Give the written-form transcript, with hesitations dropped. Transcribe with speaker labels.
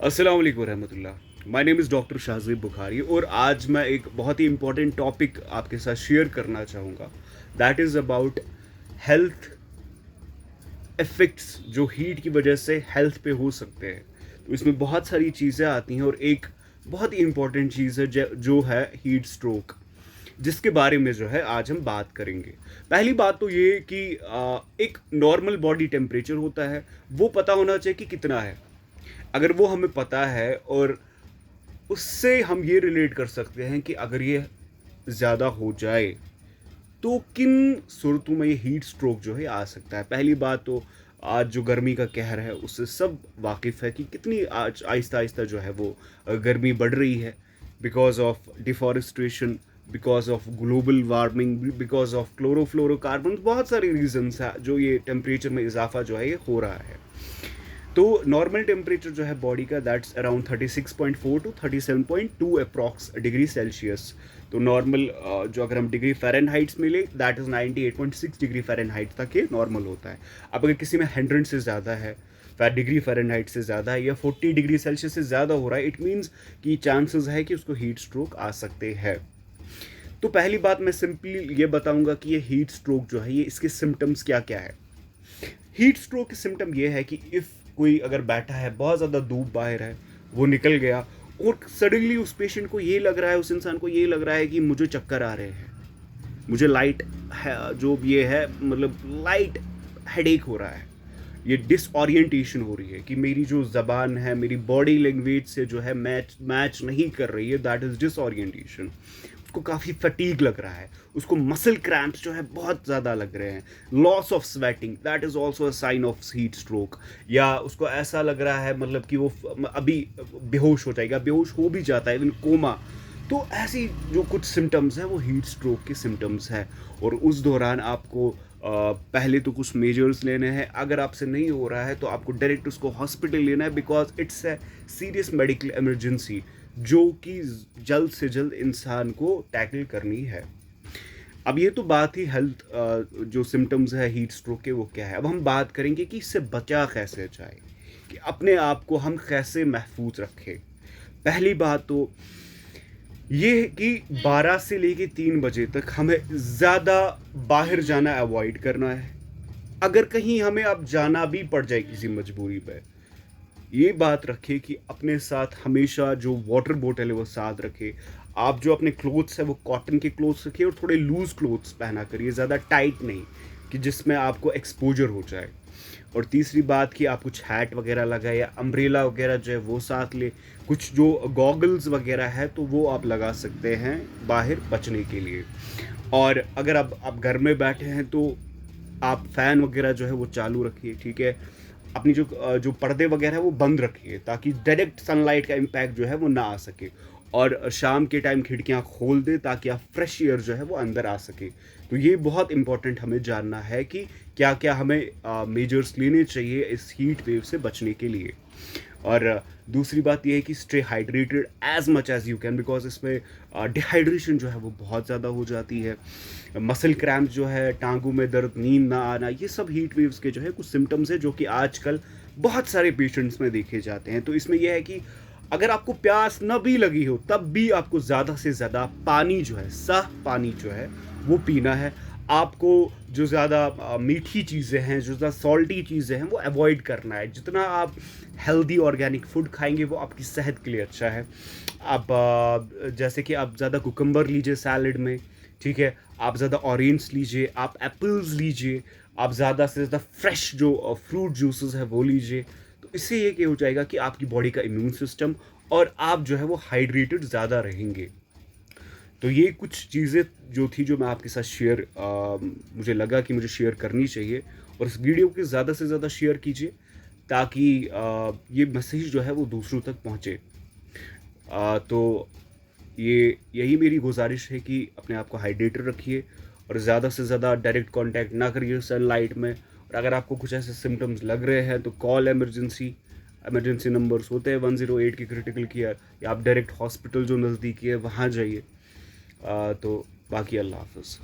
Speaker 1: अस्सलाम वालेकुम रहमतुल्लाह। My name is doctor Shahzeb Bukhari और आज मैं एक बहुत ही इम्पोर्टेंट टॉपिक आपके साथ शेयर करना चाहूँगा। That is about health effects जो हीट की वजह से हेल्थ पे हो सकते हैं। तो इसमें बहुत सारी चीज़ें आती हैं और एक बहुत ही इम्पोर्टेंट चीज़ है जो है हीट स्ट्रोक, जिसके बारे में जो है आज हम बात करेंगे। पहली बात तो ये कि एक नॉर्मल बॉडी टेम्परेचर होता है, वो पता होना चाहिए कि कितना है। अगर वो हमें पता है और उससे हम ये रिलेट कर सकते हैं कि अगर ये ज़्यादा हो जाए तो किन सूरतों में ये हीट स्ट्रोक जो है आ सकता है। पहली बात तो आज जो गर्मी का कहर है उससे सब वाकिफ़ है कि कितनी आज आहिस्ता आहिस्ता जो है वो गर्मी बढ़ रही है, because of deforestation, because of global warming, because of chlorofluorocarbon. बहुत सारे रीजंस हैं जो ये टेम्परेचर में इजाफा जो है ये हो रहा है। तो नॉर्मल टेम्परेचर जो है बॉडी का that's around 36.4 to 37.2 approx degree Celsius. तो नॉर्मल जो अगर हम डिग्री फ़ारेनहाइट्स में ले दैट इज़ 98.6 डिग्री फ़ारेनहाइट तक ये नॉर्मल होता है। अब अगर किसी में 100 से ज़्यादा है, डिग्री फ़ारेनहाइट से ज़्यादा है या 40 डिग्री सेल्सियस से ज़्यादा हो रहा है, इट मीन्स कि चांसेस है कि उसको हीट स्ट्रोक आ सकते हैं। तो पहली बात मैं सिंपली ये बताऊंगा कि ये हीट स्ट्रोक जो है ये इसके सिम्टम्स क्या क्या है। हीट स्ट्रोक के सिम्टम ये है कि इफ़ कोई अगर बैठा है, बहुत ज़्यादा धूप बाहर है, वो निकल गया और सडनली उस पेशेंट को ये लग रहा है, उस इंसान को ये लग रहा है कि मुझे चक्कर आ रहे हैं, मुझे लाइट है, जो ये है मतलब लाइट हेडेक हो रहा है, ये डिसओरिएंटेशन हो रही है कि मेरी जो ज़बान है मेरी बॉडी लैंग्वेज से जो है मैच मैच नहीं कर रही है, दैट इज़ डिसओरिएंटेशन। उसको काफ़ी फटीग लग रहा है, उसको मसल क्रैम्प्स जो है बहुत ज़्यादा लग रहे हैं, loss of sweating that is also a sign of heat stroke. या उसको ऐसा लग रहा है मतलब कि वो अभी बेहोश हो जाएगा, बेहोश हो भी जाता है, इवन कोमा। तो ऐसी जो कुछ सिम्टम्स हैं वो हीट स्ट्रोक के सिम्टम्स हैं और उस दौरान आपको पहले तो कुछ मेजर्स लेने हैं। अगर आपसे नहीं हो रहा है तो आपको डायरेक्ट उसको हॉस्पिटल लेना है, because it's a serious medical emergency जो कि जल्द से जल्द इंसान को टैकल करनी है। अब ये तो बात ही हेल्थ जो सिम्टम्स है हीट स्ट्रोक के वो क्या है। अब हम बात करेंगे कि इससे बचा कैसे जाए, कि अपने आप को हम कैसे महफूज रखें। पहली बात तो ये है कि 12 से लेके 3 बजे तक हमें ज़्यादा बाहर जाना अवॉइड करना है। अगर कहीं हमें अब जाना भी पड़ जाए किसी मजबूरी पे, ये बात रखें कि अपने साथ हमेशा जो वाटर बोतल है वो साथ रखें। आप जो अपने क्लोथ्स है वो कॉटन के क्लोथ्स रखिए और थोड़े लूज़ क्लोथ्स पहना करिए, ज़्यादा टाइट नहीं कि जिसमें आपको एक्सपोजर हो जाए। और तीसरी बात कि आप कुछ हैट वगैरह लगाए या अम्ब्रेला वगैरह जो है वो साथ ले। कुछ जो गॉगल्स वगैरह है तो वो आप लगा सकते हैं बाहर बचने के लिए। और अगर आप घर में बैठे हैं तो आप फ़ैन वगैरह जो है वो चालू रखिए, ठीक है। अपनी जो पर्दे वगैरह है वो बंद रखिए ताकि डायरेक्ट सनलाइट का इम्पैक्ट जो है वो ना आ सके। और शाम के टाइम खिड़कियाँ खोल दें ताकि आप फ्रेश एयर जो है वो अंदर आ सके। तो ये बहुत इंपॉर्टेंट हमें जानना है कि क्या क्या हमें मेजर्स लेने चाहिए इस हीट वेव से बचने के लिए। और दूसरी बात यह है कि stay hydrated as much as you can, because इसमें डिहाइड्रेशन जो है वो बहुत ज़्यादा हो जाती है। मसल क्रैम्प जो है, टांगों में दर्द, नींद ना आना, ये सब हीट वेव्स के जो है कुछ सिम्टम्स है जो कि आजकल बहुत सारे पेशेंट्स में देखे जाते हैं। तो इसमें यह है कि अगर आपको प्यास न भी लगी हो तब भी आपको ज़्यादा से ज़्यादा पानी जो है, साफ पानी जो है वो पीना है। आपको जो ज़्यादा मीठी चीज़ें हैं, जो ज़्यादा सॉल्टी चीज़ें हैं वो अवॉइड करना है। जितना आप हेल्दी ऑर्गेनिक फूड खाएंगे वो आपकी सेहत के लिए अच्छा है। आप जैसे कि आप ज़्यादा कुकम्बर लीजिए सैलड में, ठीक है। आप ज़्यादा ऑरेंज लीजिए, आप एप्पल्स लीजिए, आप ज़्यादा से ज़्यादा फ्रेश जो फ्रूट जूसेस है वो लीजिए। तो इससे ये क्या हो जाएगा कि आपकी बॉडी का इम्यून सिस्टम और आप जो है वो हाइड्रेटेड ज़्यादा रहेंगे। तो ये कुछ चीज़ें जो थी जो मैं आपके साथ शेयर मुझे लगा कि मुझे शेयर करनी चाहिए। और इस वीडियो को ज़्यादा से ज़्यादा शेयर कीजिए ताकि ये मैसेज जो है वो दूसरों तक पहुँचे। तो ये यही मेरी गुजारिश है कि अपने आप को हाइड्रेटेड रखिए और ज़्यादा से ज़्यादा डायरेक्ट कांटेक्ट ना करिए सनलाइट में। और अगर आपको कुछ ऐसे सिम्टम्स लग रहे हैं तो कॉल इमरजेंसी। इमरजेंसी नंबर्स होते हैं 108 की क्रिटिकल केयर, या आप डायरेक्ट हॉस्पिटल जो नज़दीकी है वहाँ जाइए। तो बाकी अल्लाह हाफ़िज़।